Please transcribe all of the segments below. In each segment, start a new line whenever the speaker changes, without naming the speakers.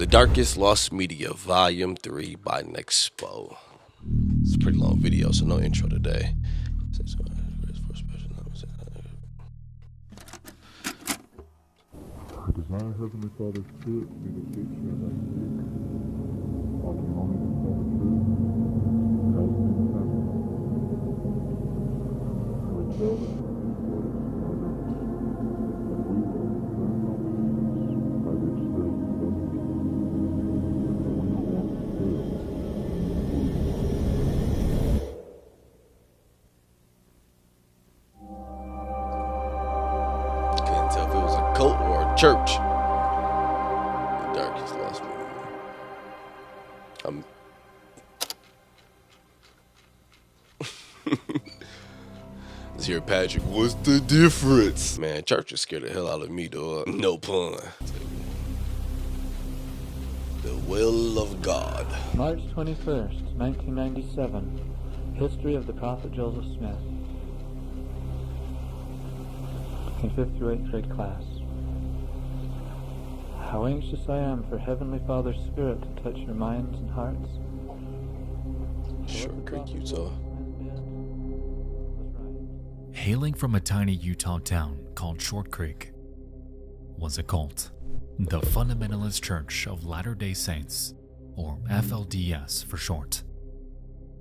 The Darkest Lost Media Vol.3 by Nexpo. It's a pretty long video, so no intro today. The
desire Heavenly Father's Spirit communicates me in thy spirit. All can only be called the truth, has been found. We tell the truth what is not us, and we will learn no means by the Spirit of others, and we will want to fail.
Couldn't tell if it was a cult or a church. The Darkest Lost Media. Let's hear Patrick. What's the difference? Man, church is scared the hell out of me, dog. No pun. The will of God.
March 21st, 1997. History of the Prophet Joseph Smith. In 5th through 8th grade class. How anxious I am for Heavenly Father's Spirit to touch your minds and hearts.
Short Creek, Utah.
Hailing from a tiny Utah town called Short Creek was a cult, the Fundamentalist Church of Latter-day Saints, or FLDS for short.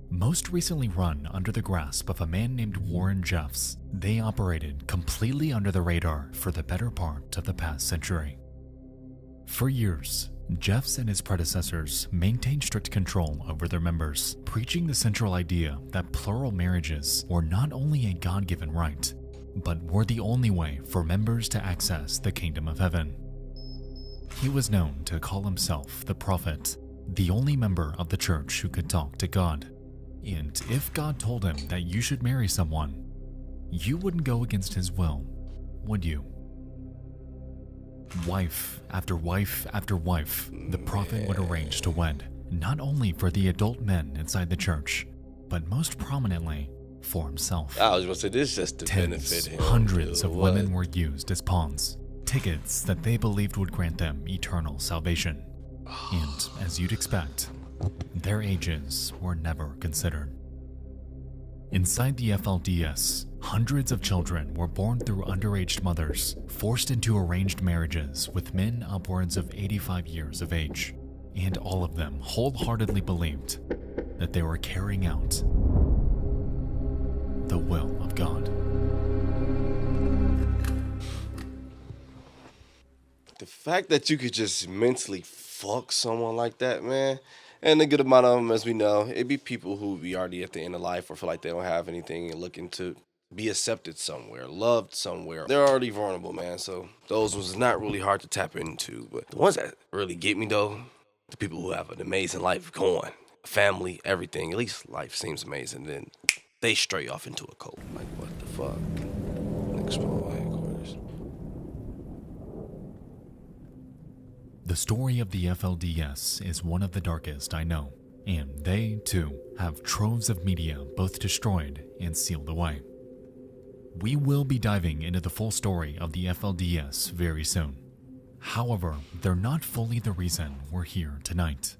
Most recently run under the grasp of a man named Warren Jeffs, they operated completely under the radar for the better part of the past century. For years, Jeffs and his predecessors maintained strict control over their members, preaching the central idea that plural marriages were not only a God-given right, but were the only way for members to access the kingdom of heaven. He was known to call himself the prophet, the only member of the church who could talk to God. And if God told him that you should marry someone, you wouldn't go against his will, would you? Wife after wife after wife, the prophet would arrange to wed, not only for the adult men inside the church, but most prominently for himself.
I was going to say, this is just to benefit
Tens,
him.
hundreds of
What?
women were used as pawns, tickets that they believed would grant them eternal salvation. And as you'd expect, their ages were never considered. Inside the FLDS, hundreds of children were born through underage mothers, forced into arranged marriages with men upwards of 85 years of age, and all of them wholeheartedly believed that they were carrying out the will of God.
The fact that you could just mentally fuck someone like that, man, and a good amount of them, as we know, it'd be people who be already at the end of life or feel like they don't have anything and looking to be accepted somewhere, loved somewhere. They're already vulnerable, man, so those was not really hard to tap into. But the ones that really get me, though, the people who have an amazing life going, family, everything, at least life seems amazing, then they stray off into a cult. Like, what the fuck? Nexpo headquarters.
The story of the FLDS is one of the darkest I know, and they, too, have troves of media both destroyed and sealed away. We will be diving into the full story of the FLDS very soon. However, they're not fully the reason we're here tonight.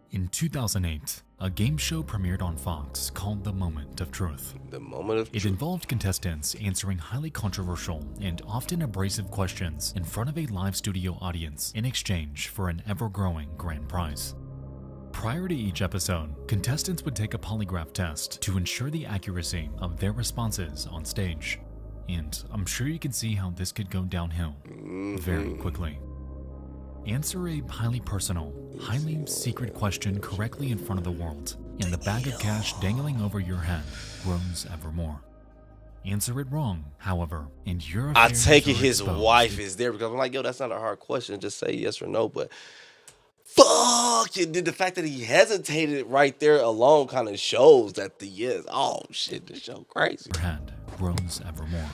In 2008, a game show premiered on Fox called The Moment of Truth.
The moment of
It involved contestants answering highly controversial and often abrasive questions in front of a live studio audience in exchange for an ever-growing grand prize. Prior to each episode, contestants would take a polygraph test to ensure the accuracy of their responses on stage. And I'm sure you can see how this could go downhill very quickly. Answer a highly personal, highly secret question correctly in front of the world, and the bag of cash dangling over your head grows ever more. Answer it wrong, however, and your
I
affairs
take it
are
his
exposed.
wife is there because I'm like, yo, that's not a hard question. Just say yes or no. But fuck it. The fact that he hesitated right there alone kind of shows that the yes. Oh shit, this show crazy.
Your head grows ever more.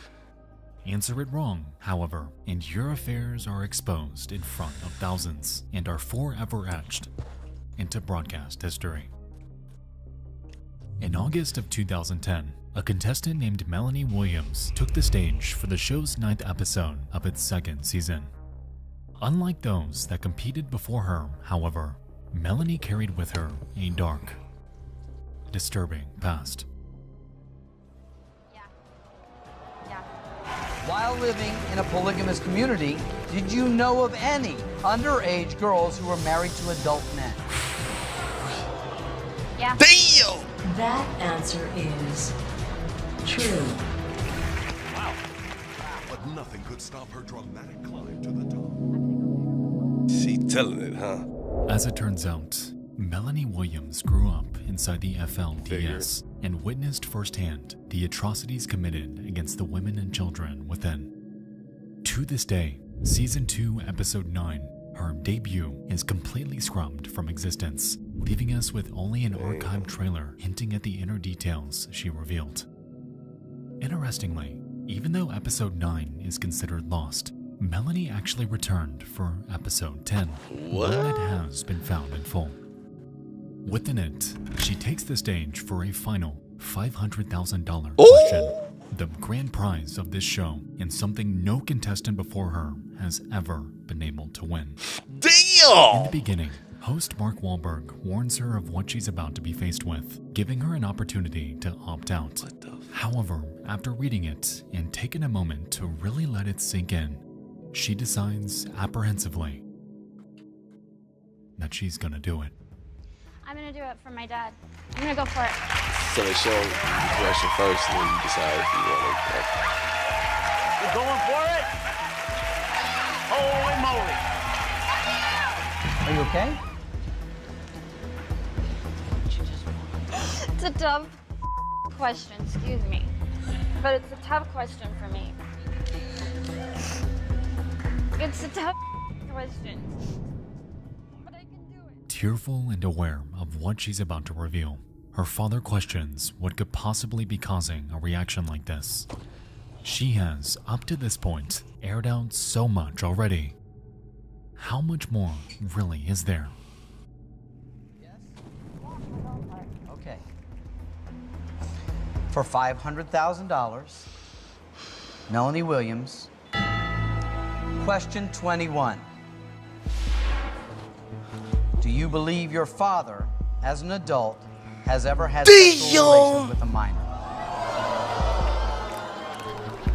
Answer it wrong, however, and your affairs are exposed in front of thousands and are forever etched into broadcast history. In August of 2010, a contestant named Melanie Williams took the stage for the show's 9th episode of its 2nd season. Unlike those that competed before her, however, Melanie carried with her a dark, disturbing past.
While living in a polygamous community, did you know of any underage girls who were married to adult men?
Yeah.
Damn!
That answer is true.
Wow. But nothing could stop her dramatic climb to the top.
She telling it, huh?
As it turns out, Melanie Williams grew up inside the FLDS and witnessed firsthand the atrocities committed against the women and children within. To this day, Season 2, Episode 9, her debut, is completely scrubbed from existence, leaving us with only an archived trailer hinting at the inner details she revealed. Interestingly, even though Episode 9 is considered lost, Melanie actually returned for Episode 10, one that has been found in full. Within it, she takes the stage for a final $500,000 question, the grand prize of this show, and something no contestant before her has ever been able to win.
Damn!
In the beginning, host Mark Wahlberg warns her of what she's about to be faced with, giving her an opportunity to opt out. However, after reading it and taking a moment to really let it sink in, she decides apprehensively that she's gonna do it.
I'm gonna do it for my dad. I'm gonna go for it.
So they show the question first, and then you decide if you want to.
You're going for it? Holy moly!
Are you okay?
It's a tough question, excuse me. But it's a tough question for me. It's a tough question. But I can do it.
Tearful and aware of what she's about to reveal, her father questions what could possibly be causing a reaction like this. She has, up to this point, aired out so much already. How much more really is there?
Okay. For $500,000, Melanie Williams. Question 21. Do you believe your father, as an adult, has ever had sexual relations with a minor?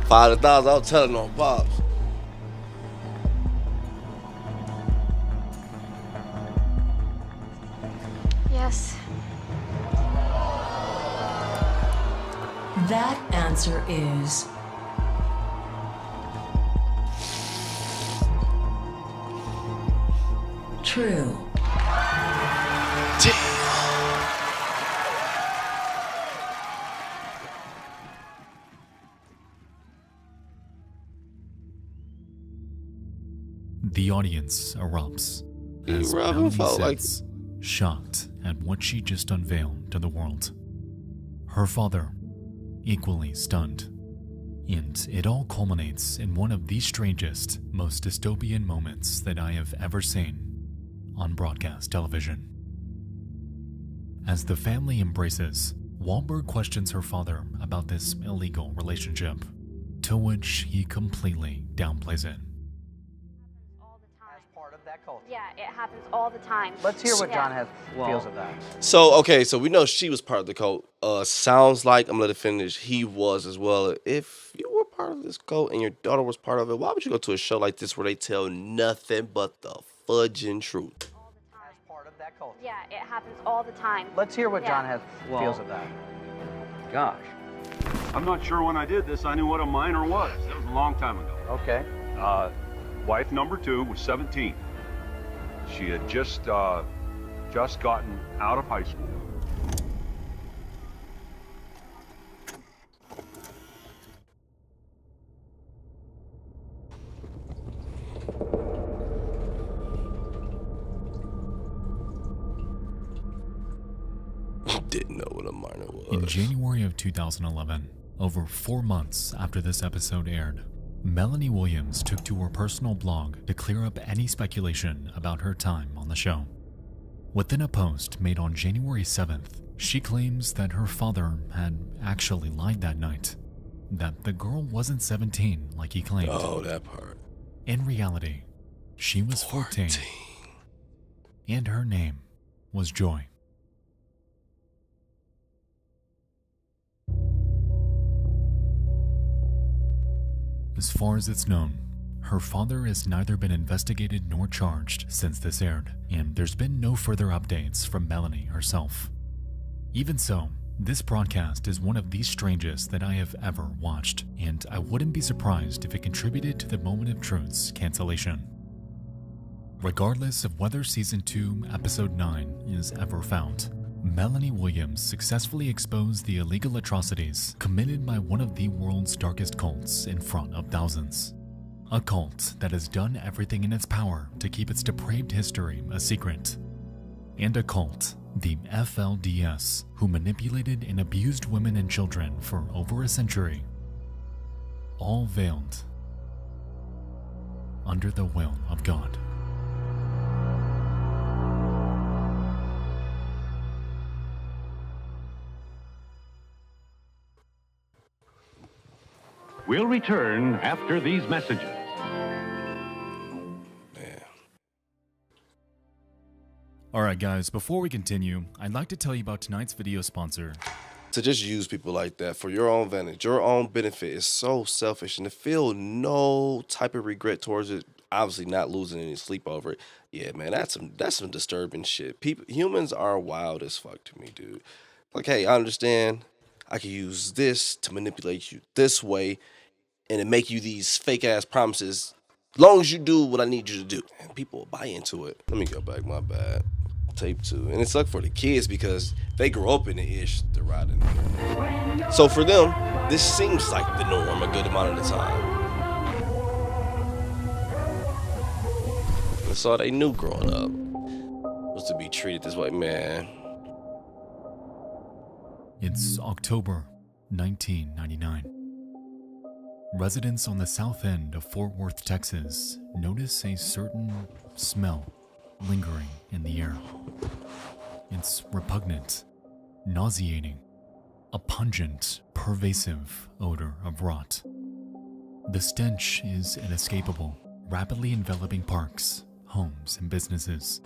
$500,000, I was telling on Pops.
Yes.
That answer is true.
The audience erupts as
Robin
Melanie
felt like
sits, shocked at what she just unveiled to the world. Her father, equally stunned. And it all culminates in one of the strangest, most dystopian moments that I have ever seen on broadcast television. As the family embraces, Wahlberg questions her father about this illegal relationship, to which he completely downplays it.
As part of that culture.
Yeah, it happens all the time.
Let's hear what John
Yeah.
feels of that.
So, okay, so we know she was part of the cult. Sounds like, I'm going to let it finish, he was as well. If you were part of this cult and your daughter was part of it, why would you go to a show like this where they tell nothing but the fudging truth?
As part of that culture.
Yeah, it happens all the time.
Let's hear what
Yeah.
John feels of that.
Gosh. I'm not sure when I did this, I knew what a minor was. That was a long time ago.
Okay.
Wife number 2 was 17. She had just gotten out of high school.
Didn't know what a minor was.
In January of 2011, over 4 months after this episode aired, Melanie Williams took to her personal blog to clear up any speculation about her time on the show. Within a post made on January 7th, she claims that her father had actually lied that night, that the girl wasn't 17 like he claimed.
Oh, that part.
In reality, she was 14, and her name was Joy. As far as it's known, her father has neither been investigated nor charged since this aired, and there's been no further updates from Melanie herself. Even so, this broadcast is one of the strangest that I have ever watched, and I wouldn't be surprised if it contributed to the Moment of Truth's cancellation. Regardless of whether Season 2, Episode 9 is ever found, Melanie Williams successfully exposed the illegal atrocities committed by one of the world's darkest cults in front of thousands. A cult that has done everything in its power to keep its depraved history a secret. And a cult, the FLDS, who manipulated and abused women and children for over a century. All veiled under the will of God.
We'll return after these messages.
Alright guys, before we continue, I'd like to tell you about tonight's video sponsor.
To just use people like that for your own advantage, your own benefit is so selfish, and to feel no type of regret towards it, obviously not losing any sleep over it. Yeah, man, that's some disturbing shit. Humans are wild as fuck to me, dude. Like, hey, I understand I can use this to manipulate you this way and to make you these fake ass promises as long as you do what I need you to do. And people will buy into it. Let me go back, my bad. Tape 2. And it sucked for the kids because they grew up in the ish they're riding. So for them, this seems like the norm a good amount of the time. That's all they knew growing up, was to be treated this way, man.
It's October 1999. Residents on the south end of Fort Worth, Texas, notice a certain smell lingering in the air. It's repugnant, nauseating, a pungent, pervasive odor of rot. The stench is inescapable, rapidly enveloping parks, homes, and businesses.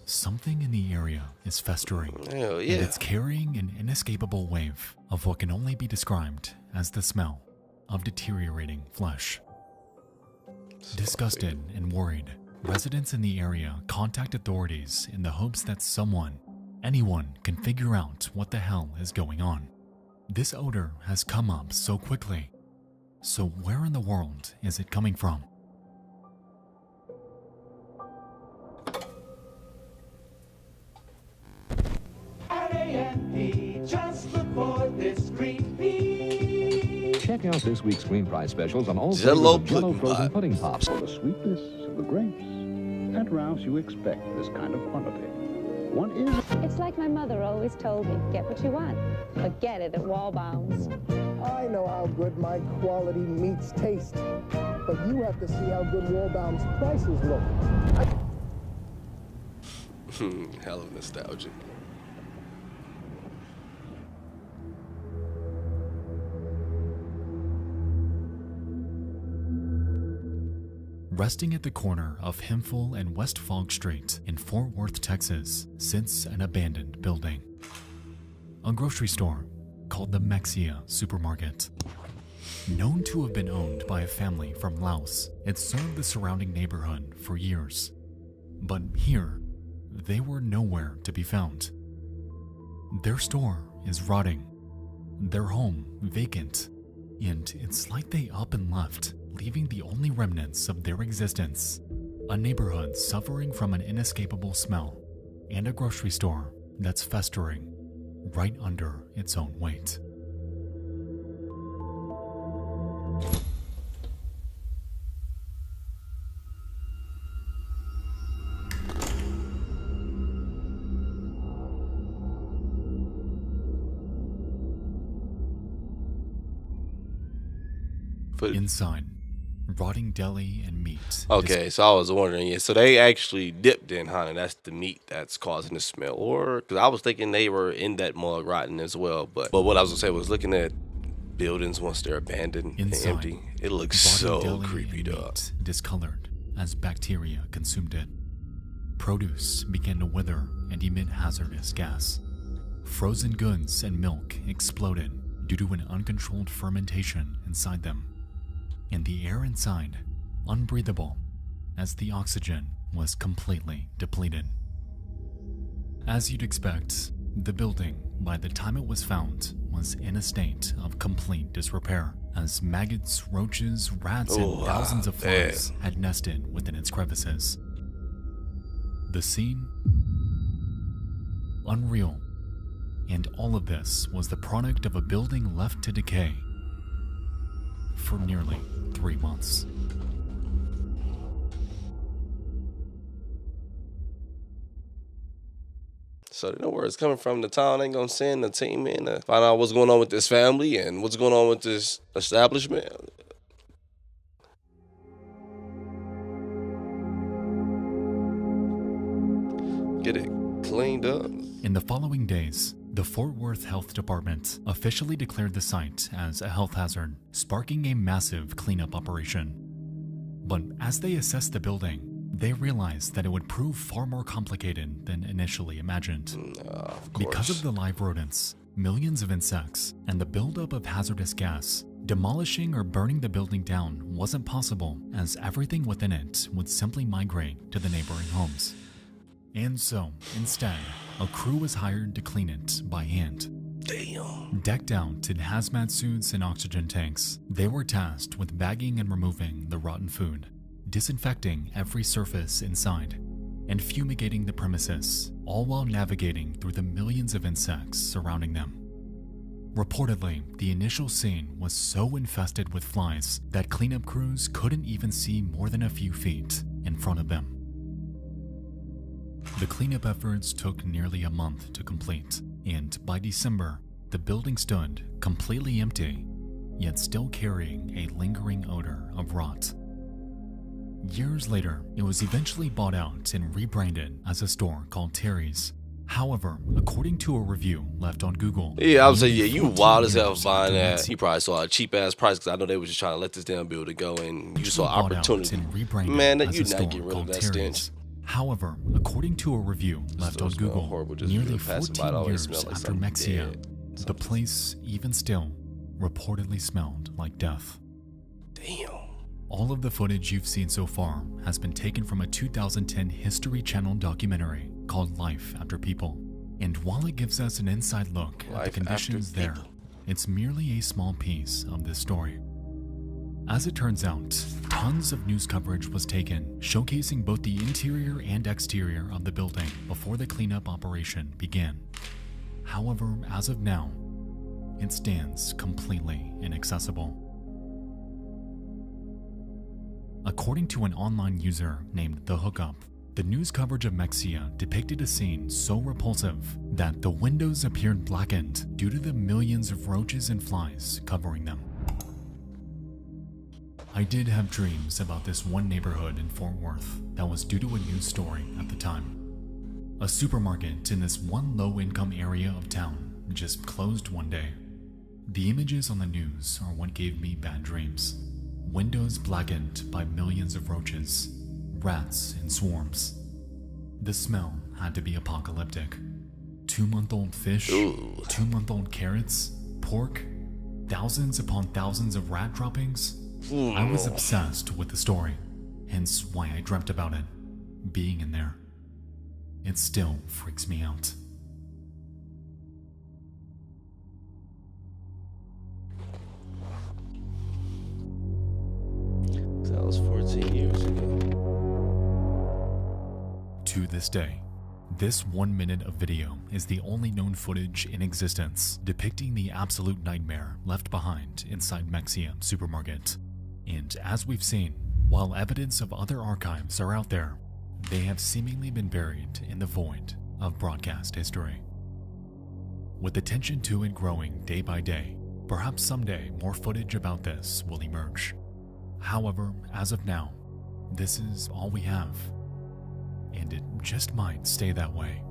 Something in the area is festering,
Hell yeah.
and it's carrying an inescapable wave of what can only be described as the smell of deteriorating flesh. Disgusted and worried, residents in the area contact authorities in the hopes that anyone can figure out what the hell is going on. This odor has come up so quickly. So where in the world is it coming from?
Just look for this green pea.
Check out this week's Green Prize specials on all
Jell-O
flavors of Jell-O frozen pudding pops.
For the sweetness of the grapes. At Ralph's, you expect this kind of quantity. One is...
It's like my mother always told me, get what you want, but get it at Wallbounds.
I know how good my quality meats taste, but you have to see how good Wallbounds prices look.
Hell of nostalgia.
Resting at the corner of Hemphill and West Fogg Street in Fort Worth, Texas, sits an abandoned building. A grocery store called the Mexia Supermarket. Known to have been owned by a family from Laos, it served the surrounding neighborhood for years. But here, they were nowhere to be found. Their store is rotting, their home vacant, and it's like they up and left, leaving the only remnants of their existence. A neighborhood suffering from an inescapable smell, and a grocery store that's festering right under its own weight. Inside, rotting deli and meat.
Okay, so I was wondering, yeah, so they actually dipped in, huh? And that's the meat that's causing the smell. Or, because I was thinking they were in that mug rotting as well. But what I was going to say was looking at buildings once they're abandoned
Inside,
and empty, it looks
rotting
so
deli
creepy,
and
dog.
meat discolored as bacteria consumed it. Produce began to wither and emit hazardous gas. Frozen goods and milk exploded due to an uncontrolled fermentation inside them. And the air inside, unbreathable, as the oxygen was completely depleted. As you'd expect, the building, by the time it was found, was in a state of complete disrepair, as maggots, roaches, rats, and thousands of flies had nested within its crevices. The scene? Unreal. And all of this was the product of a building left to decay for nearly 3 months.
So they know where it's coming from. The town ain't gonna send the team in to find out what's going on with this family and what's going on with this establishment. Get it cleaned up.
In the following days, the Fort Worth Health Department officially declared the site as a health hazard, sparking a massive cleanup operation. But as they assessed the building, they realized that it would prove far more complicated than initially imagined. Because of the live rodents, millions of insects, and the buildup of hazardous gas, demolishing or burning the building down wasn't possible, as everything within it would simply migrate to the neighboring homes. And so, instead, a crew was hired to clean it by hand.
Damn.
Decked out in hazmat suits and oxygen tanks, they were tasked with bagging and removing the rotten food, disinfecting every surface inside, and fumigating the premises, all while navigating through the millions of insects surrounding them. Reportedly, the initial scene was so infested with flies that cleanup crews couldn't even see more than a few feet in front of them. The cleanup efforts took nearly a month to complete, and by December, the building stood completely empty, yet still carrying a lingering odor of rot. Years later, it was eventually bought out and rebranded as a store called Terry's. However, according to a review left on Google,
yeah, I would say, yeah, you wild as hell buying that. You probably saw a cheap ass price because I know they were just trying to let this damn building go, and you saw opportunity. Man, that you not getting rid of that stench.
However, according to a review left on Google, nearly 14 years after Mexia, the place, even still, reportedly smelled like death.
Damn.
All of the footage you've seen so far has been taken from a 2010 History Channel documentary called Life After People. And while it gives us an inside look at the conditions there, it's merely a small piece of this story. As it turns out, tons of news coverage was taken, showcasing both the interior and exterior of the building before the cleanup operation began. However, as of now, it stands completely inaccessible. According to an online user named The Hookup, the news coverage of Mexia depicted a scene so repulsive that the windows appeared blackened due to the millions of roaches and flies covering them. I did have dreams about this one neighborhood in Fort Worth that was due to a news story at the time. A supermarket in this one low-income area of town just closed one day. The images on the news are what gave me bad dreams. Windows blackened by millions of roaches, rats in swarms. The smell had to be apocalyptic. 2-month-old fish, 2-month-old carrots, pork, thousands upon thousands of rat droppings. I was obsessed with the story, hence why I dreamt about it, being in there. It still freaks me out.
That was 14 years ago.
To this day, this 1 minute of video is the only known footage in existence depicting the absolute nightmare left behind inside Mexia Supermarket. And as we've seen, while evidence of other archives are out there, they have seemingly been buried in the void of broadcast history. With attention to it growing day by day, perhaps someday more footage about this will emerge. However, as of now, this is all we have, and it just might stay that way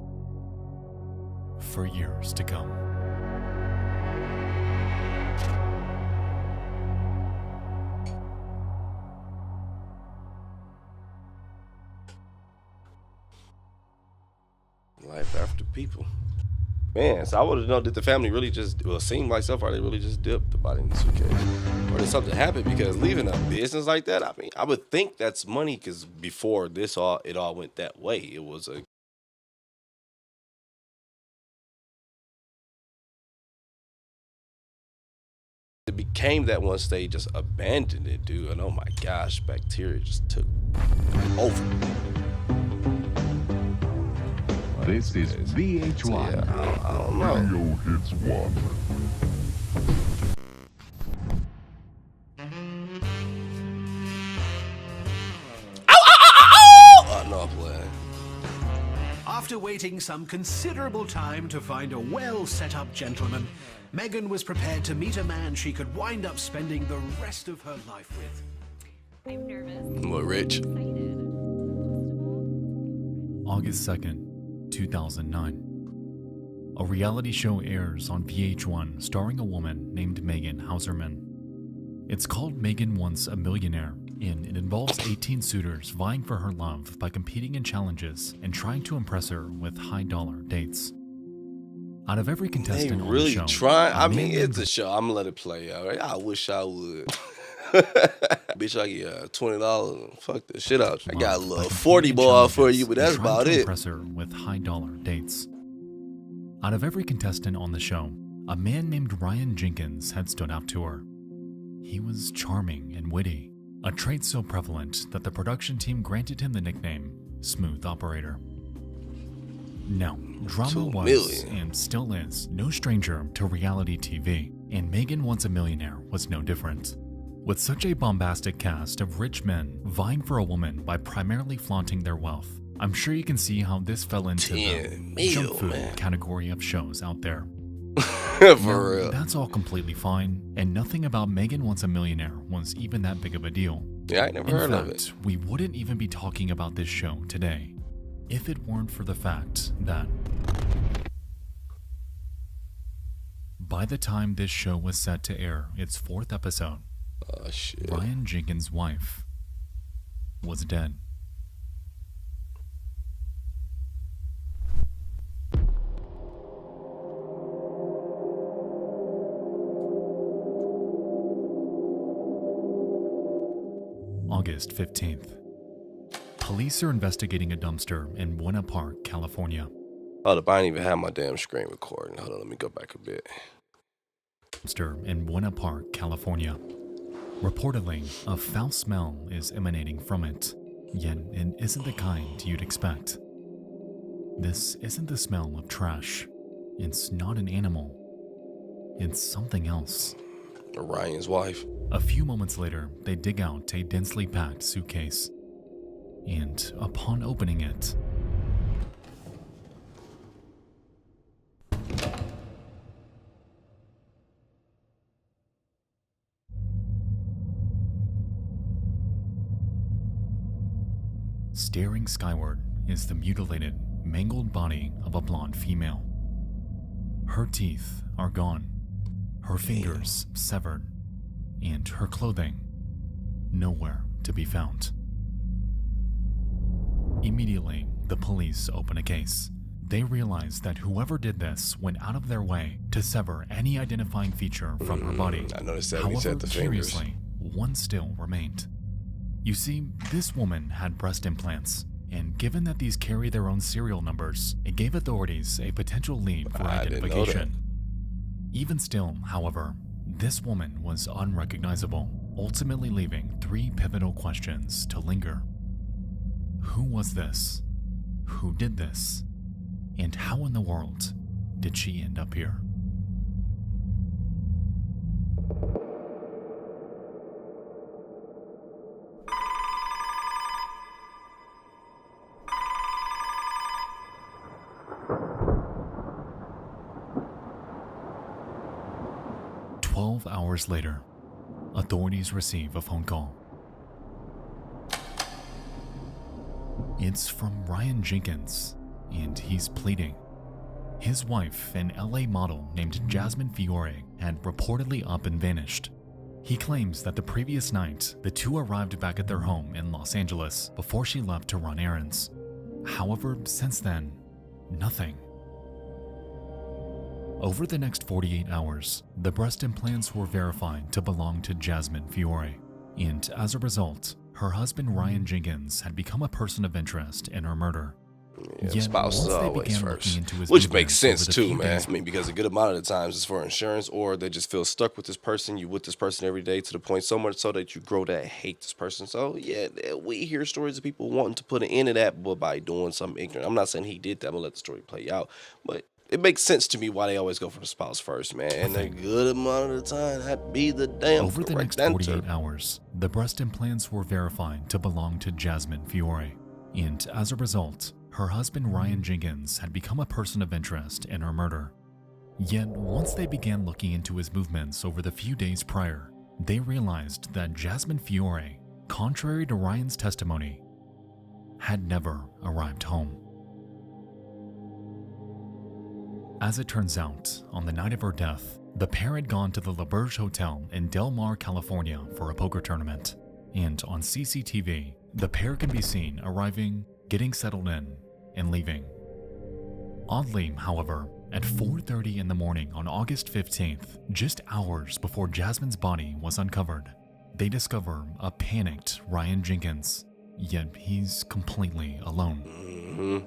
for years to come.
Life after people. Man, so I would have known, did the family really just, well, it seemed like so far they really just dipped the body in the suitcase? Or did something happen? Because leaving a business like that, I mean, I would think that's money, because before it all went that way. It was a it became that one stage, just abandoned it, dude. And oh my gosh, bacteria just took over.
This is VH1.
So yeah, I don't know.
Video hits one.
Oh, no, I'm playing.
After waiting some considerable time to find a well-set-up gentleman, Megan was prepared to meet a man she could wind up spending the rest of her life with.
I'm nervous.
More rich.
August 2nd, 2009. A reality show airs on VH1 starring a woman named Megan Hauserman. It's called Megan Once a Millionaire, and it involves 18 suitors vying for her love by competing in challenges and trying to impress her with high-dollar dates. Out of every contestant on
really
the show,
try. I mean, it's a show. I'm gonna let it play out. Right? I wish I would. Bitch, I get $20. Fuck this shit out. I got a little 40 ball for you, but that's about it.
Impress her with high-dollar dates. Out of every contestant on the show, a man named Ryan Jenkins had stood out to her. He was charming and witty, a trait so prevalent that the production team granted him the nickname Smooth Operator. Now, drama was, and still is, no stranger to reality TV, and Megan Once a Millionaire was no different. With such a bombastic cast of rich men vying for a woman by primarily flaunting their wealth, I'm sure you can see how this fell into the junk food category of shows out there.
For real.
That's all completely fine, and nothing about Megan Once a Millionaire was even that big of a deal.
Yeah, I never heard of it.
We wouldn't even be talking about this show today if it weren't for the fact that by the time this show was set to air its 4th episode, Ryan Jenkins' wife was dead. August 15th. Police are investigating a dumpster in Buena Park, California.
Hold up, I didn't even have my damn screen recording. Hold on, let me go back a bit.
Dumpster in Buena Park, California. Reportedly, a foul smell is emanating from it, yet it isn't the kind you'd expect. This isn't the smell of trash. It's not an animal. It's something else.
Ryan's wife.
A few moments later, they dig out a densely packed suitcase. And upon opening it, staring skyward is the mutilated, mangled body of a blonde female. Her teeth are gone, her fingers severed, and her clothing nowhere to be found. Immediately, the police open a case. They realize that whoever did this went out of their way to sever any identifying feature from her body.
I noticed that when he said the fingers.
Curiously, one still remained. You see, this woman had breast implants, and given that these carry their own serial numbers, it gave authorities a potential lead for identification. Even still, however, this woman was unrecognizable, ultimately leaving 3 pivotal questions to linger. Who was this? Who did this? And how in the world did she end up here? "12 hours later, authorities receive a phone call. It's from Ryan Jenkins, and he's pleading. His wife, an LA model named Jasmine Fiore, had reportedly up and vanished. He claims that the previous night, the two arrived back at their home in Los Angeles before she left to run errands. However, since then, nothing. Over the next 48 hours, the breast implants were verified to belong to Jasmine Fiore, and as a result, her husband Ryan Jenkins had become a person of interest in her murder.
Yeah, spouse is
once they
always
began
first,
looking into his
which
movements
makes sense
over the
too,
few
man.
days-
I mean, because a good amount of the times it's for insurance, or they just feel stuck with this person. You with this person every day to the point so much so that you grow to hate this person. So yeah, we hear stories of people wanting to put an end to that, but by doing something ignorant. I'm not saying he did that. I'm gonna let the story play out, but it makes sense to me why they always go for the spouse first, man. And a good amount of the time, that be the damn
Over the next
correct
48
answer.
hours, the breast implants were verified to belong to Jasmine Fiore, and as a result, her husband Ryan Jenkins had become a person of interest in her murder. Yet, once they began looking into his movements over the few days prior, they realized that Jasmine Fiore, contrary to Ryan's testimony, had never arrived home. As it turns out, on the night of her death, the pair had gone to the La Berge Hotel in Del Mar, California for a poker tournament, and on CCTV, the pair can be seen arriving, getting settled in, and leaving. Oddly, however, at 4:30 in the morning on August 15th, just hours before Jasmine's body was uncovered, they discover a panicked Ryan Jenkins, yet he's completely alone.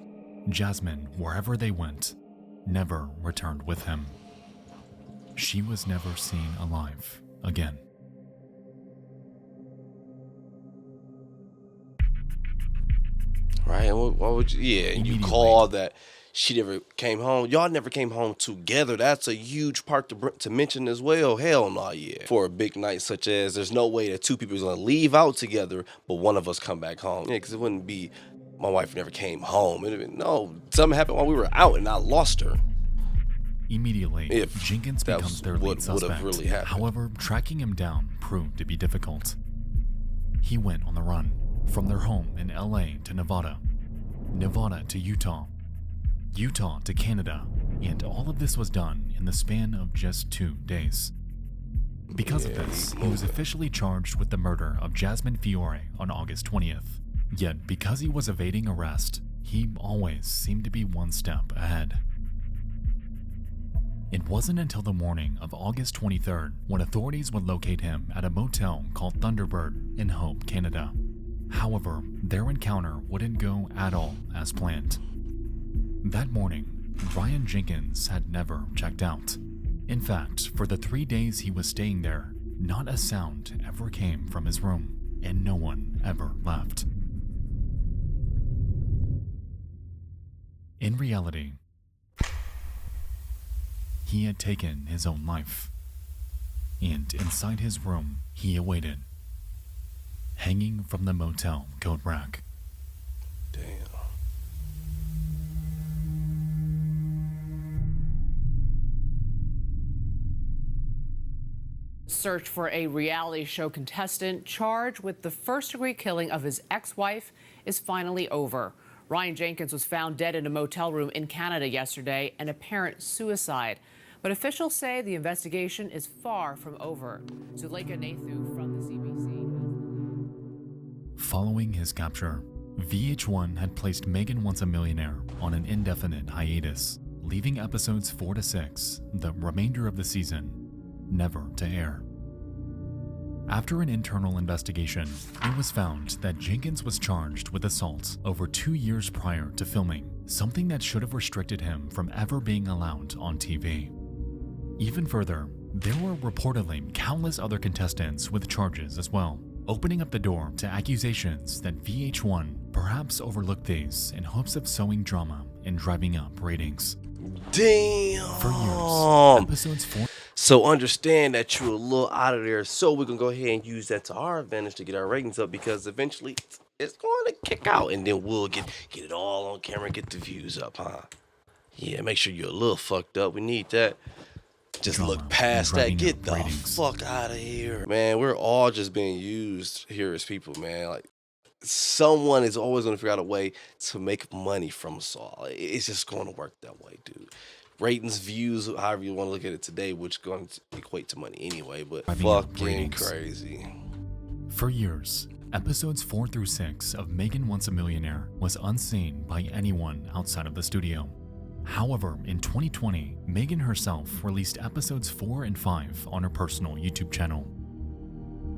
Jasmine, wherever they went, never returned with him. She was never seen alive again.
Right? Why would you? Yeah, and you call that she never came home. Y'all never came home together. That's a huge part to mention as well. Hell no, yeah. For a big night such as, there's no way that two people are gonna leave out together, but one of us come back home. Yeah, because it wouldn't be my wife never came home. It'd have been, no, something happened while we were out and I lost her.
Immediately,
If
Jenkins
that
becomes
was
their
what
lead
would
suspect.
have really happened.
However, tracking him down proved to be difficult. He went on the run, from their home in LA to Nevada, Nevada to Utah, Utah to Canada, and all of this was done in the span of just 2 days. Because of this, he was officially charged with the murder of Jasmine Fiore on August 20th. Yet, because he was evading arrest, he always seemed to be one step ahead. It wasn't until the morning of August 23rd when authorities would locate him at a motel called Thunderbird in Hope, Canada. However, their encounter wouldn't go at all as planned. That morning, Ryan Jenkins had never checked out. In fact, for the 3 days he was staying there, not a sound ever came from his room, and no one ever left. In reality, he had taken his own life, and inside his room, he awaited, hanging from the motel coat rack.
Damn.
Search for a reality show contestant charged with the first-degree killing of his ex-wife is finally over. Ryan Jenkins was found dead in a motel room in Canada yesterday, an apparent suicide. But officials say the investigation is far from over. Zuleika Nathu from the CBC.
Following his capture, VH1 had placed Megan Once a Millionaire on an indefinite hiatus, leaving episodes 4 to 6, the remainder of the season, never to air. After an internal investigation, it was found that Jenkins was charged with assault over 2 years prior to filming, something that should have restricted him from ever being allowed on TV. Even further, there were reportedly countless other contestants with charges as well, opening up the door to accusations that VH1 perhaps overlooked these in hopes of sowing drama and driving up ratings.
Damn.
For years, episodes 4.
So understand that you're a little out of there. So we're going to go ahead and use that to our advantage to get our ratings up, because eventually it's going to kick out and then we'll get it all on camera, get the views up, huh? Yeah, make sure you're a little fucked up. We need that. Just
Drama
look past
and
that.
driving
Get
up
the
ratings.
fuck out of here. Man, we're all just being used here as people, man. Like, someone is always going to figure out a way to make money from us all. It's just going to work that way, dude. Ratings, views, however you want to look at it today, which is going to equate to money anyway, but fucking crazy.
For years, episodes 4 through 6 of Megan Once a Millionaire was unseen by anyone outside of the studio. However, in 2020, Megan herself released episodes 4 and 5 on her personal YouTube channel.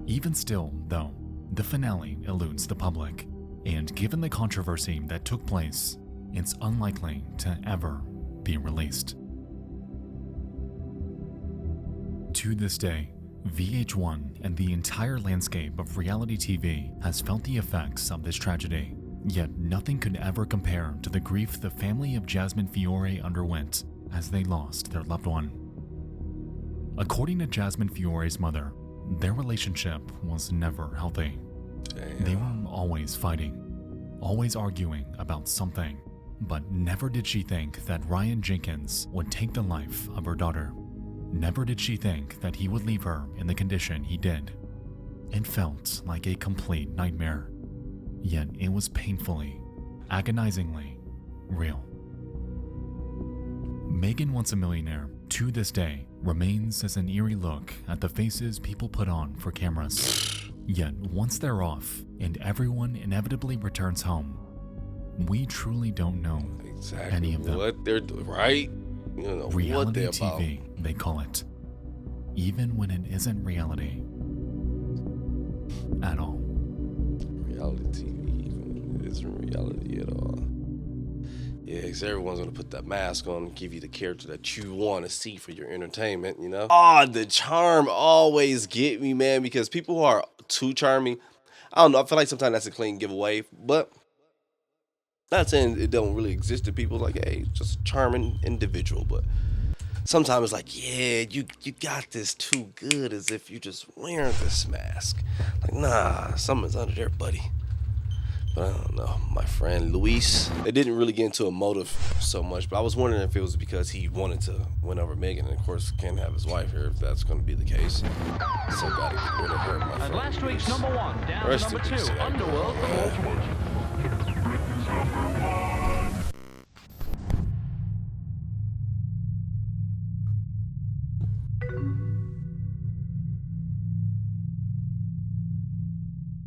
Even still, though, the finale eludes the public, and given the controversy that took place, it's unlikely to ever be released. To this day, VH1 and the entire landscape of reality TV has felt the effects of this tragedy, yet nothing could ever compare to the grief the family of Jasmine Fiore underwent as they lost their loved one. According to Jasmine Fiore's mother, their relationship was never healthy.
Damn.
They were always fighting, always arguing about something, but never did she think that Ryan Jenkins would take the life of her daughter. Never did she think that he would leave her in the condition he did. It felt like a complete nightmare, yet it was painfully, agonizingly real. Megan Once a Millionaire, to this day, remains as an eerie look at the faces people put on for cameras. Yet once they're off and everyone inevitably returns home, we truly don't know any of them.
What they're doing, right? You don't know
reality
what they're
TV,
about.
they call it. Even when it isn't reality at all.
Reality TV, even when it isn't reality at all. Yeah, because everyone's going to put that mask on and give you the character that you want to see for your entertainment, you know? Oh, the charm always get me, man, because people who are too charming, I don't know, I feel like sometimes that's a clean giveaway, but not saying it don't really exist to people. Like, hey, just a charming individual, but sometimes it's like, yeah, you got this too good, as if you just wearing this mask. Like, nah, something's under there, buddy. But I don't know, my friend Luis, they didn't really get into a motive so much, but I was wondering if it was because he wanted to win over Megan, and of course can't have his wife here if that's going to be the case. So gotta get rid of her, my friend.
Last week's number 1 down to
Rest
number
in
2,
peace,
Underworld from Ultimate.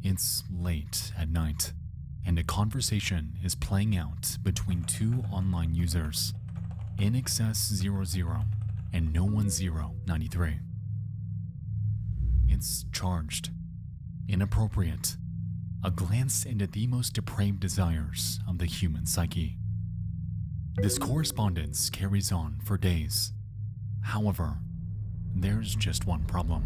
It's late at night, and a conversation is playing out between two online users, InExcess00 and No1093. It's charged, inappropriate, a glance into the most depraved desires of the human psyche. This correspondence carries on for days. However, there's just one problem.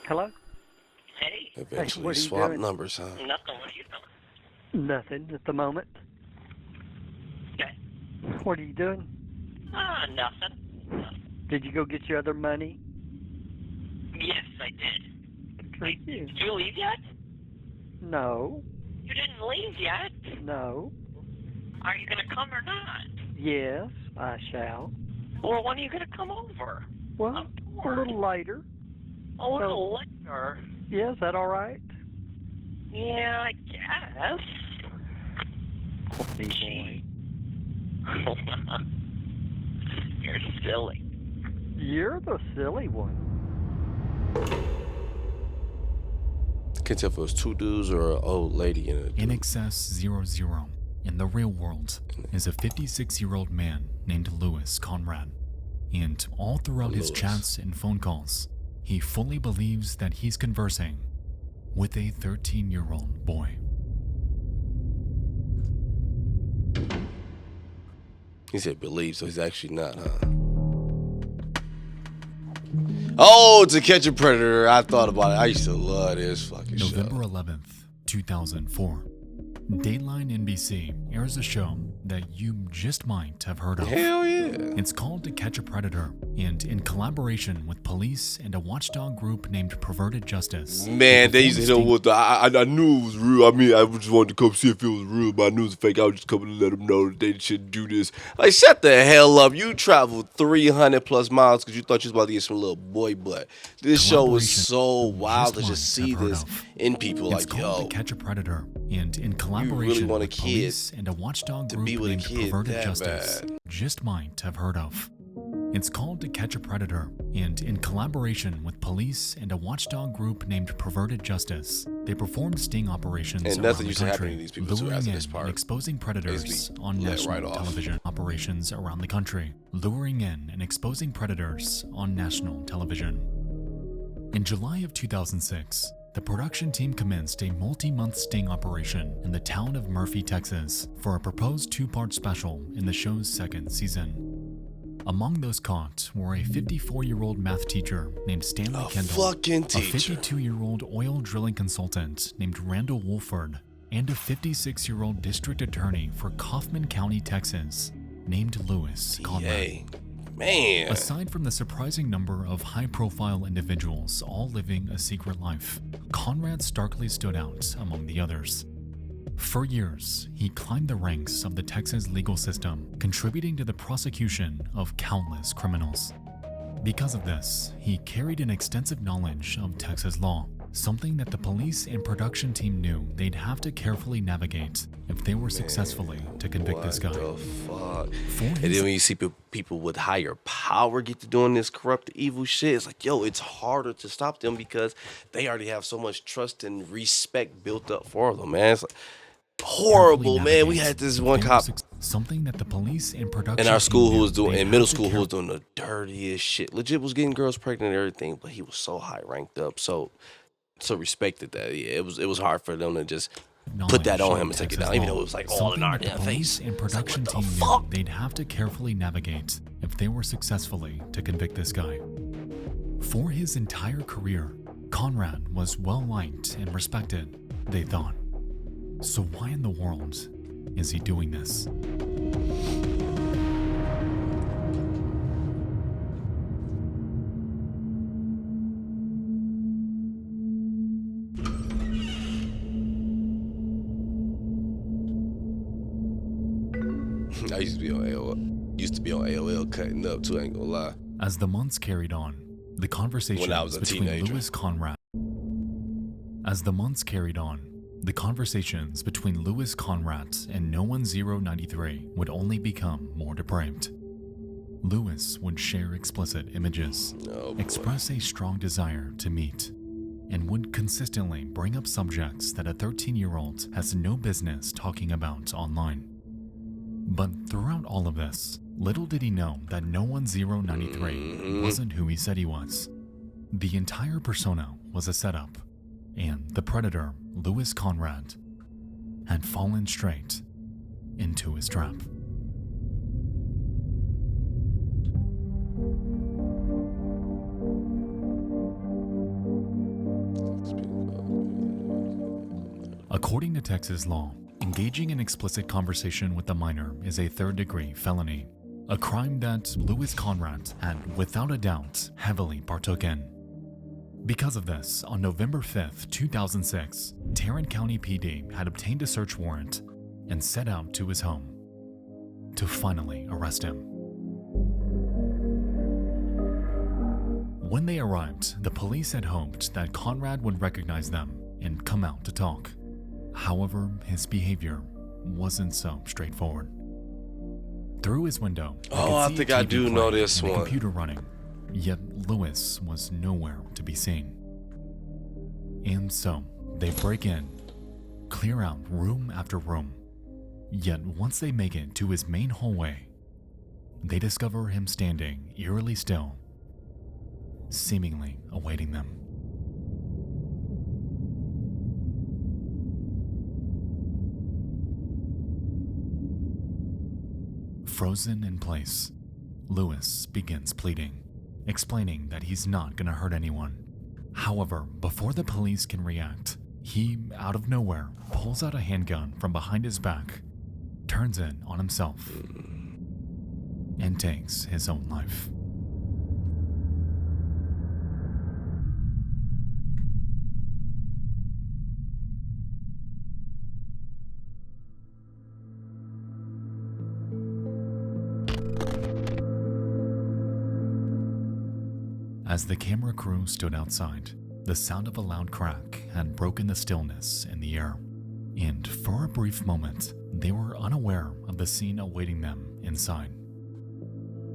Hello?
Hey.
Eventually
what are you
swap
doing?
numbers, huh?
Nothing. What are you doing?
Nothing at the moment.
Okay.
What are you doing?
Nothing.
Did you go get your other money?
Yes, I did.
Good for you.
Did you leave yet?
No.
You didn't leave yet.
No.
Are you going to come or not?
Yes, I shall.
Well, when are you going to come over?
Well, a little later.
A little later?
Yeah, is that all right?
Yeah, I guess.
Gee.
You're silly.
You're the silly one.
Can't tell if it was two dudes or an old lady in it.
InExcess00 in the real world is a 56-year-old man named Louis Conradt, and all throughout his chats and phone calls, he fully believes that he's conversing with a 13-year-old boy.
He said believe, so he's actually not, huh? Oh, To Catch a Predator. I thought about it. I used to love this fucking show.
November 11th, 2004. Dateline NBC airs a show that you just might have heard of.
Hell yeah.
It's called To Catch a Predator, and in collaboration with police and a watchdog group named Perverted Justice.
Man, they used to hit him with the, I knew it was real. I mean, I just wanted to come see if it was real, but I knew it was fake. I was just coming to let them know that they shouldn't do this. Like, shut the hell up. You traveled 300 plus miles because you thought you was about to get some little boy butt. This show was so wild to just see this in people.
It's
Like,
called
yo,
To Catch a Predator, and in
you
collaboration
really want a
with
kid
police and a watchdog
to
group
be with a
named
kid
Perverted
that
Justice,
bad.
just might have heard of. It's called To Catch a Predator, and in collaboration with police and a watchdog group named Perverted Justice, they performed sting operations
And
around
nothing
the
used to happen
country,
to these people too
luring
after
in
this part.
and exposing predators
Basically,
on
let
national
right off.
television. Operations around the country, luring in and exposing predators on national television. In July of 2006, the production team commenced a multi-month sting operation in the town of Murphy, Texas, for a proposed two-part special in the show's second season. Among those caught were a 54-year-old math teacher named Stanley Kendall,
fucking
a
teacher.
52-year-old oil drilling consultant named Randall Wolford, and a 56-year-old district attorney for Kaufman County, Texas, named Louis Conradt.
Man.
Aside from the surprising number of high-profile individuals all living a secret life, Conrad starkly stood out among the others. For years, he climbed the ranks of the Texas legal system, contributing to the prosecution of countless criminals. Because of this, he carried an extensive knowledge of Texas law, something that the police and production team knew they'd have to carefully navigate if they were successfully to convict this guy.
What the fuck? And then when you see people with higher power get to doing this corrupt, evil shit, it's like, yo, it's harder to stop them because they already have so much trust and respect built up for them, man. It's like horrible, man. We had this one cop
something that the police and production
in our school
team
who was
knew
doing,
they'd
in middle
have to
school, who was doing the dirtiest shit. Legit was getting girls pregnant and everything, but he was so high ranked up, so respected that. Yeah, it was hard for them to just put that on him and take it down, even though it was like all in our damn face.
And production
It's like,
team
what the
knew they'd have to carefully navigate if they were successfully to convict this guy. For his entire career, Conrad was well liked and respected, they thought. So why in the world is he doing this?
I used to be on AOL cutting up too, I ain't gonna lie.
As the months carried on, the conversations
When I was a
between
teenager.
Louis Conradt and No One 093 would only become more depraved. Louis would share explicit images, express a strong desire to meet, and would consistently bring up subjects that a 13-year-old has no business talking about online. But throughout all of this, little did he know that No One 093 wasn't who he said he was. The entire persona was a setup, and the predator, Louis Conradt, had fallen straight into his trap. According to Texas law, engaging in explicit conversation with a minor is a third-degree felony, a crime that Louis Conradt had, without a doubt, heavily partook in. Because of this, on November 5th, 2006, Tarrant County PD had obtained a search warrant and set out to his home to finally arrest him. When they arrived, the police had hoped that Conrad would recognize them and come out to talk. However, his behavior wasn't so straightforward. Through his window,
I think I do know this
one.
one.
Computer running, yet Louis was nowhere to be seen. And so, they break in, clear out room after room. Yet once they make it to his main hallway, they discover him standing eerily still, seemingly awaiting them. Frozen in place, Louis begins pleading, explaining that he's not gonna hurt anyone. However, before the police can react, He, out of nowhere, pulls out a handgun from behind his back, turns it on himself, and takes his own life. As the camera crew stood outside, the sound of a loud crack had broken the stillness in the air, and for a brief moment, they were unaware of the scene awaiting them inside.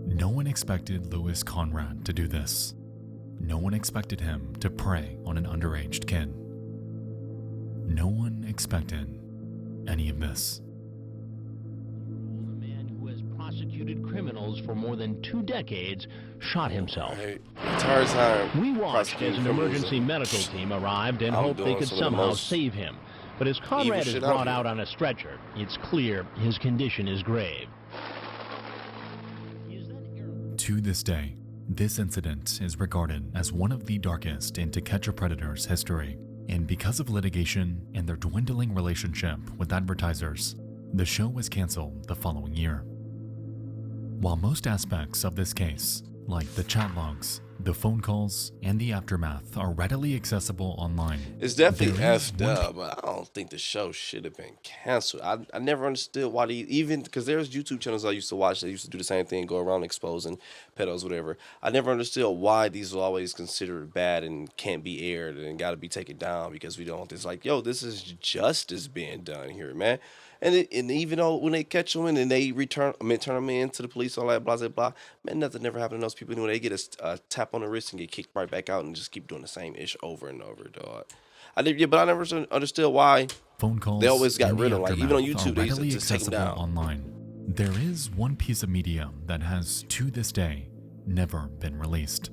No one expected Louis Conradt to do this. No one expected him to prey on an underage kid. No one expected any of this.
Prosecuted criminals for more than 2 decades, shot himself.
We
watched as an emergency medical team arrived and hoped they could somehow save him. But as Conradt is brought out on a stretcher, it's clear his condition is grave.
To this day, this incident is regarded as one of the darkest in To Catch a Predator's history, and because of litigation and their dwindling relationship with advertisers, the show was canceled the following year. While most aspects of this case, like the chat logs, the phone calls, and the aftermath are readily accessible online,
it's definitely effed up, but I don't think the show should have been canceled. I never understood why even because there's YouTube channels I used to watch that used to do the same thing, go around exposing pedos, whatever. I never understood why these were always considered bad and can't be aired and got to be taken down because we don't want this. Like, yo, this is justice being done here, man. And even though when they catch them and they turn them in to the police, all that, blah, blah, blah, man, nothing never happened to those people. When they get a tap on the wrist and get kicked right back out and just keep doing the same ish over and over, dog. But I never understood why
phone calls
they always got rid of them. Like, even on YouTube, they used to just take them down.
Online. There is one piece of media that has, to this day, never been released.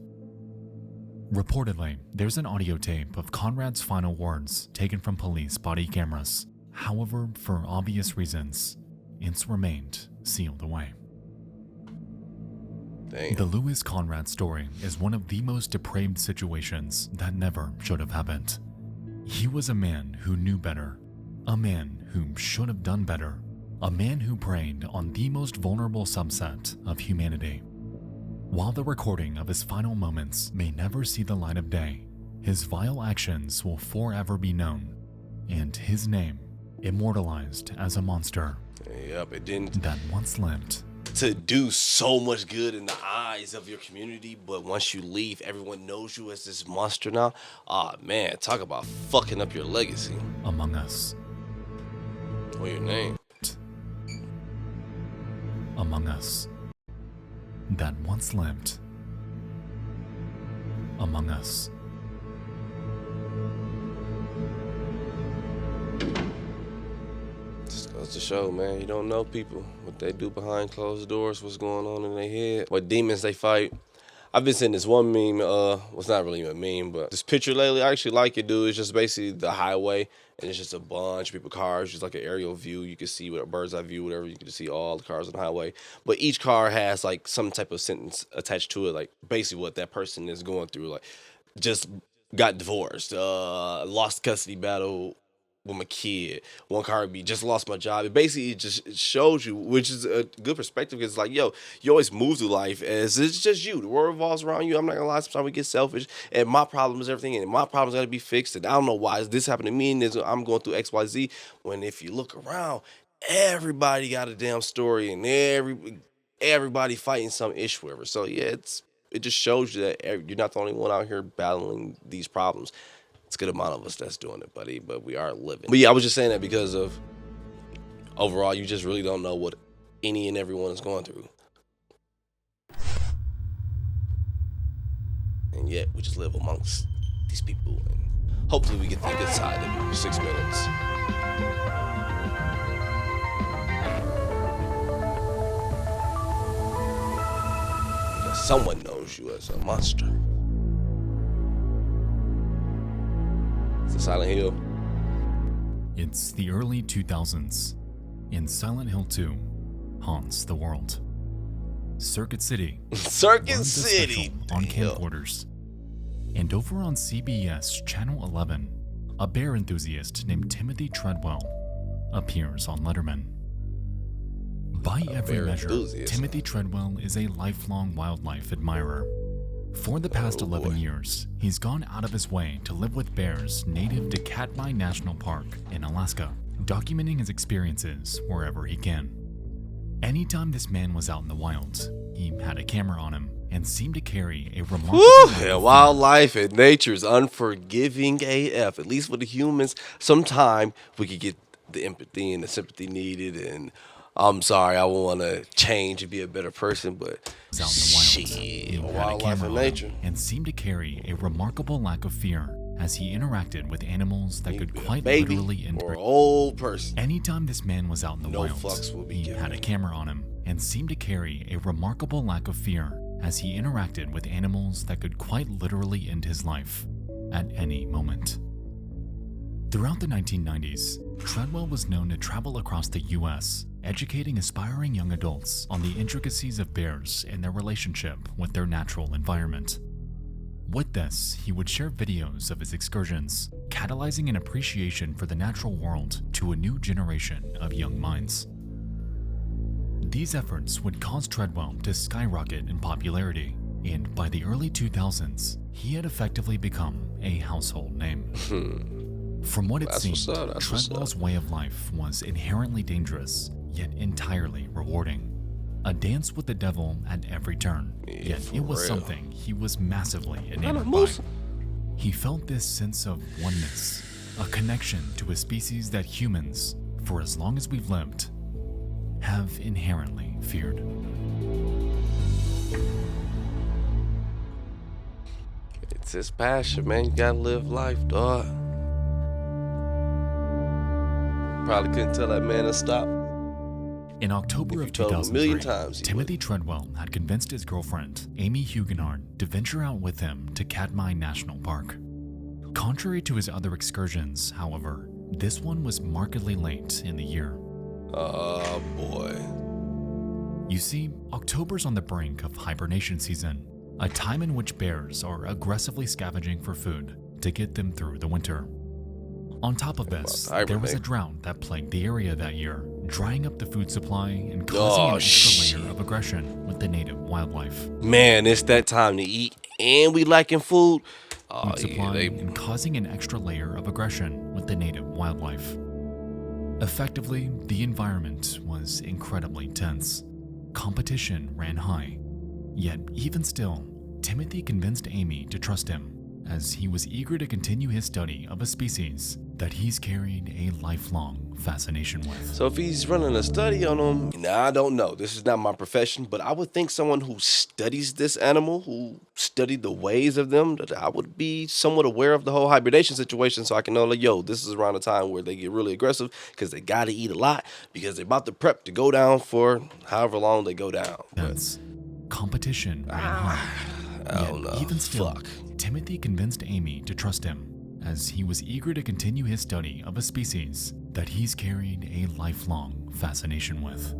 Reportedly, there's an audio tape of Conrad's final words taken from police body cameras. However, for obvious reasons, it's remained sealed away.
Dang.
The Louis Conradt story is one of the most depraved situations that never should have happened. He was a man who knew better, a man who should have done better, a man who preyed on the most vulnerable subset of humanity. While the recording of his final moments may never see the light of day, his vile actions will forever be known, and his name immortalized as a monster.
Yep, it didn't
that once lived
to do so much good in the eyes of your community, but once you leave, everyone knows you as this monster now. Ah, man, talk about fucking up your legacy.
Among Us.
Or your name.
Among Us. That once lived. Among Us.
Goes to show, man, you don't know people, what they do behind closed doors, what's going on in their head, what demons they fight. I've been seeing this one meme, well, it's not really a meme, but this picture lately, I actually like it, dude. It's just basically the highway, and it's just a bunch of people, cars, just like an aerial view. You can see with a bird's eye view, whatever, you can see all the cars on the highway. But each car has, like, some type of sentence attached to it, like, basically what that person is going through, like, just got divorced, lost custody battle with my kid. One car would be just lost my job. It basically just shows you, which is a good perspective, because it's like, yo, you always move through life as it's just you. The world revolves around you. I'm not gonna lie, sometimes we get selfish, and my problem is everything, and my problem's gotta be fixed, and I don't know why this happened to me, and I'm going through XYZ, when if you look around, everybody got a damn story, and everybody fighting some issue, whatever. So yeah, it just shows you that you're not the only one out here battling these problems. It's a good amount of us that's doing it, buddy, but we are living. But yeah, I was just saying that because of overall, you just really don't know what any and everyone is going through. And yet, we just live amongst these people. And hopefully we get the good side of 6 minutes. Because someone knows you as a monster. It's Silent Hill.
It's the early 2000s, and Silent Hill 2 haunts the world. Circuit City.
Circuit City!
On camcorders. And over on CBS Channel 11, a bear enthusiast named Timothy Treadwell appears on Letterman. By every measure, Timothy Treadwell is a lifelong wildlife admirer. For the past 11 years, he's gone out of his way to live with bears native to Katmai National Park in Alaska, documenting his experiences wherever he can. Anytime this man was out in the wild, he had a camera on him and seemed to carry a remarkable
wildlife and nature is unforgiving AF. At least with the humans, sometime we could get the empathy and the sympathy needed. And I'm sorry, I want to change and be a better person, but shit, wildlife and nature.
And seemed to carry a remarkable lack of fear as he interacted with animals that could quite literally
or an old person.
Anytime this man was out in the wild, he had a camera on him and seemed to carry a remarkable lack of fear as he interacted with animals that could quite literally end his life at any moment. Throughout the 1990s, Treadwell was known to travel across the U.S., educating aspiring young adults on the intricacies of bears and their relationship with their natural environment. With this, he would share videos of his excursions, catalyzing an appreciation for the natural world to a new generation of young minds. These efforts would cause Treadwell to skyrocket in popularity, and by the early 2000s, he had effectively become a household name. From what it seemed, Treadwell's way of life was inherently dangerous, yet entirely rewarding. A dance with the devil at every turn, yet it was something he was massively enamored by. He felt this sense of oneness, a connection to a species that humans, for as long as we've lived, have inherently feared.
It's his passion, man. You gotta live life, dog. Probably couldn't tell that man to stop.
In October of 2003, Timothy Treadwell had convinced his girlfriend, Amy Huguenard, to venture out with him to Katmai National Park. Contrary to his other excursions, however, this one was markedly late in the year.
Oh boy.
You see, October's on the brink of hibernation season, a time in which bears are aggressively scavenging for food to get them through the winter. On top of this, there was a drought that plagued the area that year, drying up the food supply and causing an extra layer of aggression with the native wildlife.
Man, it's that time to eat, and we lacking food.
Food supply and causing an extra layer of aggression with the native wildlife. Effectively, the environment was incredibly tense. Competition ran high. Yet, even still, Timothy convinced Amy to trust him, as he was eager to continue his study of a species that he's carried a lifelong fascination with.
So if he's running a study on them, I don't know. This is not my profession, but I would think someone who studies this animal, who studied the ways of them, that I would be somewhat aware of the whole hibernation situation, so I can know, like, yo, this is around the time where they get really aggressive because they got to eat a lot because they're about to prep to go down for however long they go down.
That's competition ran high. Yet, even still, Timothy convinced Amy to trust him, as he was eager to continue his study of a species that he's carried a lifelong fascination with.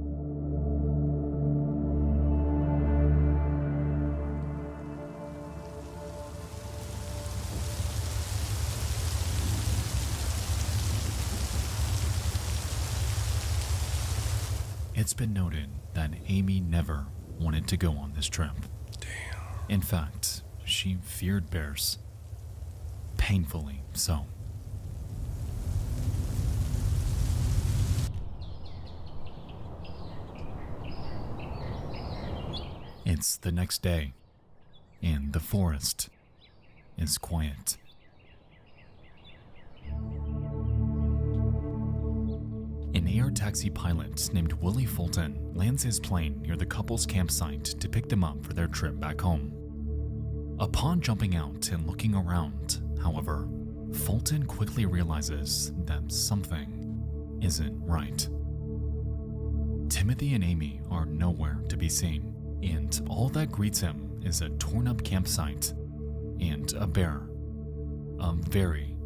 It's been noted that Amy never wanted to go on this trip.
Damn.
In fact, she feared bears. Painfully so. It's the next day, and the forest is quiet. An air taxi pilot named Willie Fulton lands his plane near the couple's campsite to pick them up for their trip back home. Upon jumping out and looking around, however, Fulton quickly realizes that something isn't right. Timothy and Amy are nowhere to be seen, and all that greets him is a torn-up campsite and a bear. A very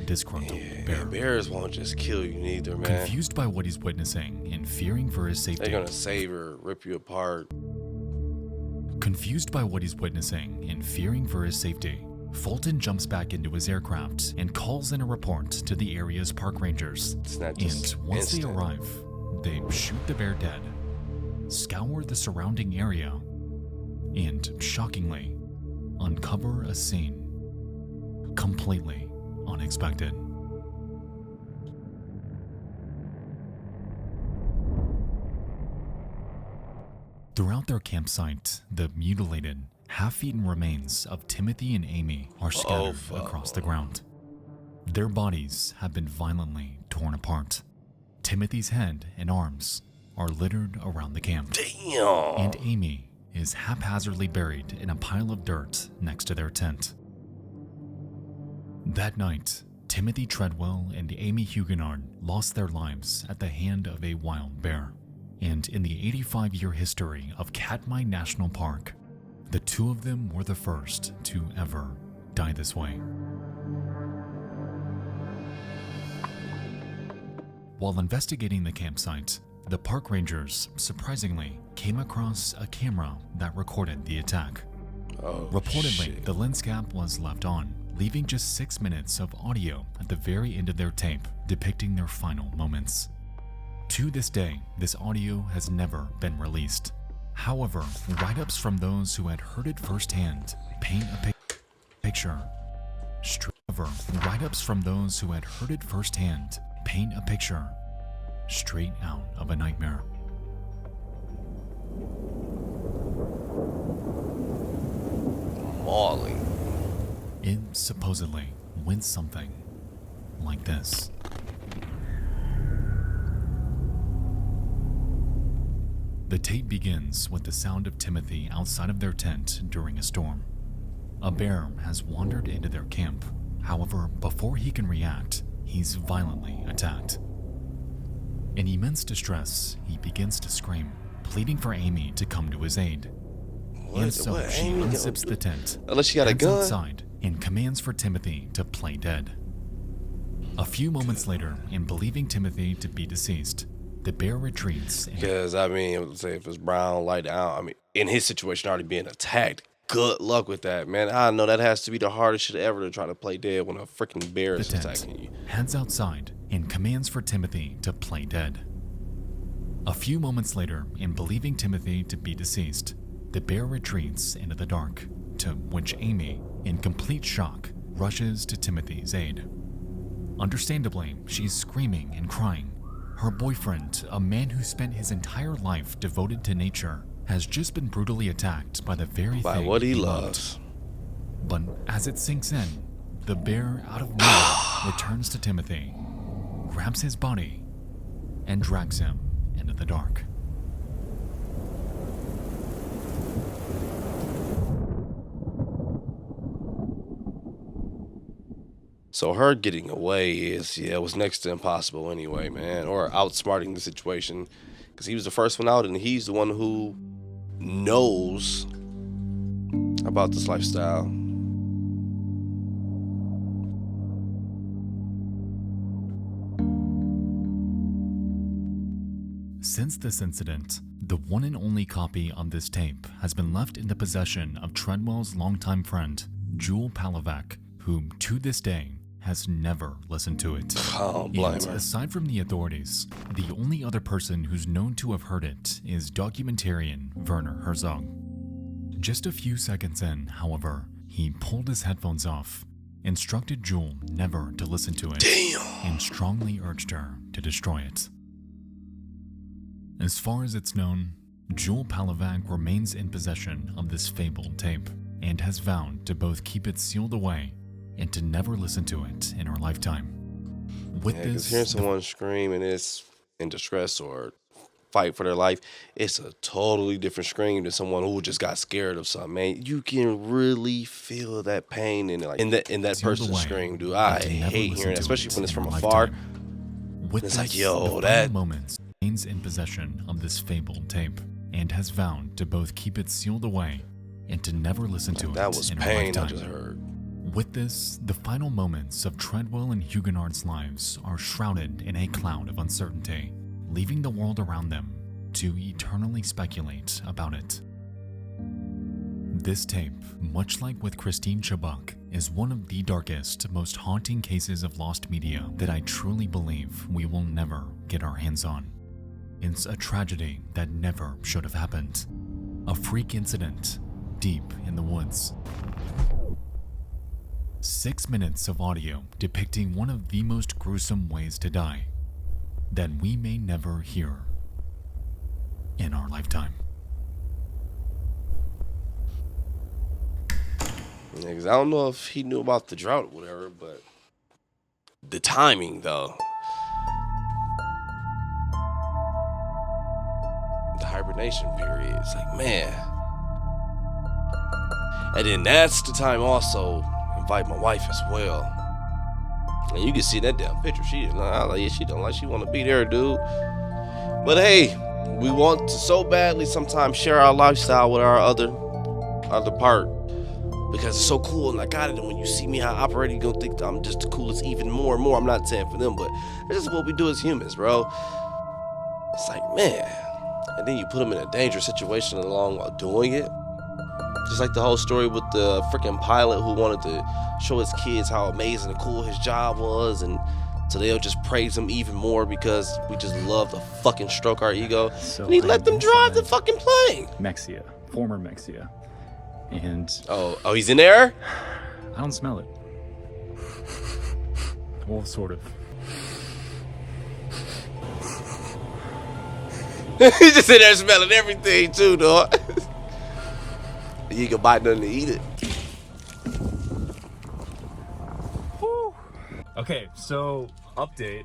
disgruntled bear.
Bears won't just kill you neither, man.
Confused by what he's witnessing and fearing for his safety.
They're gonna save or rip you apart.
Confused by what he's witnessing and fearing for his safety, Fulton jumps back into his aircraft and calls in a report to the area's park rangers. And once they arrive, they shoot the bear dead, scour the surrounding area, and shockingly, uncover a scene completely unexpected. Throughout their campsite, the mutilated, half-eaten remains of Timothy and Amy are scattered across the ground. Their bodies have been violently torn apart. Timothy's head and arms are littered around the camp.
Damn!
And Amy is haphazardly buried in a pile of dirt next to their tent. That night, Timothy Treadwell and Amy Huguenard lost their lives at the hand of a wild bear. And in the 85-year history of Katmai National Park, the two of them were the first to ever die this way. While investigating the campsite, the park rangers surprisingly came across a camera that recorded the attack. Reportedly, the lens cap was left on, leaving just 6 minutes of audio at the very end of their tape depicting their final moments. To this day, this audio has never been released. However, write-ups from those who had heard it firsthand paint a picture. Write-ups from those who had heard it firsthand paint a picture straight out of a nightmare.
Mauling.
It supposedly went something like this. The tape begins with the sound of Timothy outside of their tent during a storm. A bear has wandered into their camp. However, before he can react, he's violently attacked. In immense distress, he begins to scream, pleading for Amy to come to his aid. And so she unzips the tent,
unless she got a gun,
outside, and commands for Timothy to play dead. A few moments later, and believing Timothy to be deceased, the bear retreats.
Because, I mean, say if it's brown, light out, I mean, in his situation, already being attacked, good luck with that, man. I know that has to be the hardest shit ever to try to play dead when a freaking bear is attacking you.
Heads outside and commands for Timothy to play dead. A few moments later, and believing Timothy to be deceased, the bear retreats into the dark, to which Amy, in complete shock, rushes to Timothy's aid. Understandably, she's screaming and crying. Her boyfriend, a man who spent his entire life devoted to nature, has just been brutally attacked by the very thing
what he
loves. But as it sinks in, the bear out of nowhere returns to Timothy, grabs his body, and drags him into the dark.
So her getting away it was next to impossible anyway, man. Or outsmarting the situation. Because he was the first one out and he's the one who knows about this lifestyle.
Since this incident, the one and only copy of this tape has been left in the possession of Treadwell's longtime friend, Jewel Palovak, who to this day has never listened to it.
Oh, blame her.
Aside from the authorities, the only other person who's known to have heard it is documentarian Werner Herzog. Just a few seconds in, however, he pulled his headphones off, instructed Jewel never to listen to it, and strongly urged her to destroy it. As far as it's known, Jewel Palovak remains in possession of this fabled tape and has vowed to both keep it sealed away and to never listen to it in her lifetime. With this,
hearing someone scream and it's in distress or fight for their life, it's a totally different scream than someone who just got scared of something, man. You can really feel that pain in that person's scream, dude. I hate hearing it, especially when it's from afar.
With
it's
this,
like, yo,
the
that
moments remains in possession of this fabled tape and has vowed to both keep it sealed away and to never listen to it in her
pain
lifetime.
I just heard.
With this, the final moments of Treadwell and Huguenard's lives are shrouded in a cloud of uncertainty, leaving the world around them to eternally speculate about it. This tape, much like with Christine Chubbuck, is one of the darkest, most haunting cases of lost media that I truly believe we will never get our hands on. It's a tragedy that never should have happened. A freak incident deep in the woods. 6 minutes of audio depicting one of the most gruesome ways to die that we may never hear in our lifetime.
Yeah, 'cause I don't know if he knew about the drought or whatever, but the timing though. The hibernation period. It's like, man. And then that's the time also invite my wife as well. And you can see that damn picture. She didn't like, yeah, she don't like, she want to be there, dude. But hey, we want to so badly sometimes share our lifestyle with our other part. Because it's so cool and I got it. And when you see me how I operate, you're going to think that I'm just the coolest even more and more. I'm not saying for them, but this is what we do as humans, bro. It's like, man. And then you put them in a dangerous situation along while doing it. Just like the whole story with the freaking pilot who wanted to show his kids how amazing and cool his job was. And so they'll just praise him even more because we just love to fucking stroke our ego.
So
and he let them drive the fucking plane.
Mexia, former Mexia. And
oh, he's in there?
I don't smell it. Well, sort of.
He's just in there smelling everything too, dog. You can buy nothing to eat it.
Okay, so update.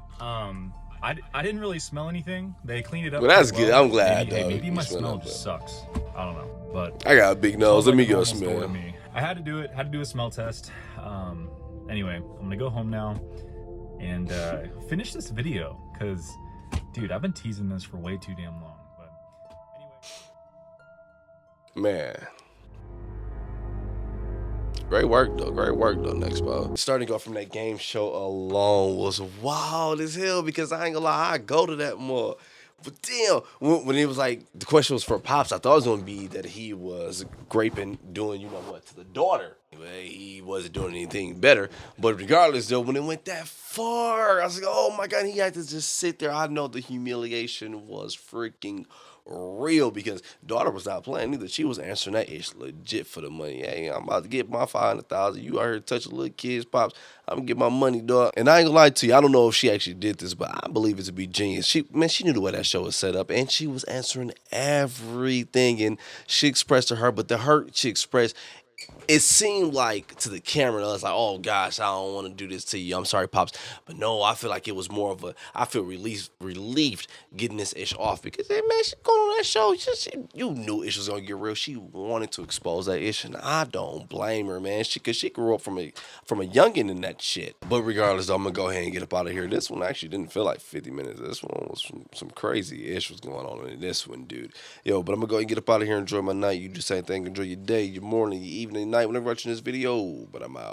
I didn't really smell anything. They cleaned it up.
Well, that's good. I'm glad.
Maybe my smell just sucks. I don't know, but
I got a big nose. Let me go smell.
I had to do it. Had to do a smell test. Anyway, I'm gonna go home now and finish this video because, dude, I've been teasing this for way too damn long. But anyway,
man. Great work though, Nexpo. Starting off from that game show alone was wild as hell because I ain't gonna lie, I go to that more. But damn, when it was like, the question was for Pops, I thought it was gonna be that he was graping, doing you know what, to the daughter. He wasn't doing anything better. But regardless though, when it went that far, I was like, oh my God, he had to just sit there. I know the humiliation was freaking real because daughter was not playing either. She was answering that ish legit for the money. Hey, I'm about to get my 500,000. You out here touching little kids, Pops. I'm gonna get my money, dog. And I ain't gonna lie to you, I don't know if she actually did this, but I believe it to be genius. She knew the way that show was set up, and she was answering everything, and she expressed to her, but the hurt she expressed, it seemed like to the camera, I was like, oh gosh, I don't want to do this to you. I'm sorry, Pops. But no, I feel like it was more of I feel relieved getting this ish off because, hey, man, she going on that show. You knew ish was going to get real. She wanted to expose that ish, and I don't blame her, man. Because she grew up from a youngin' in that shit. But regardless, I'm going to go ahead and get up out of here. This one actually didn't feel like 50 minutes. This one was some crazy ish was going on in this one, dude. Yo, but I'm going to go ahead and get up out of here and enjoy my night. You do the same thing. Enjoy your day, your morning, your evening, night, whenever you're watching this video. But I'm out.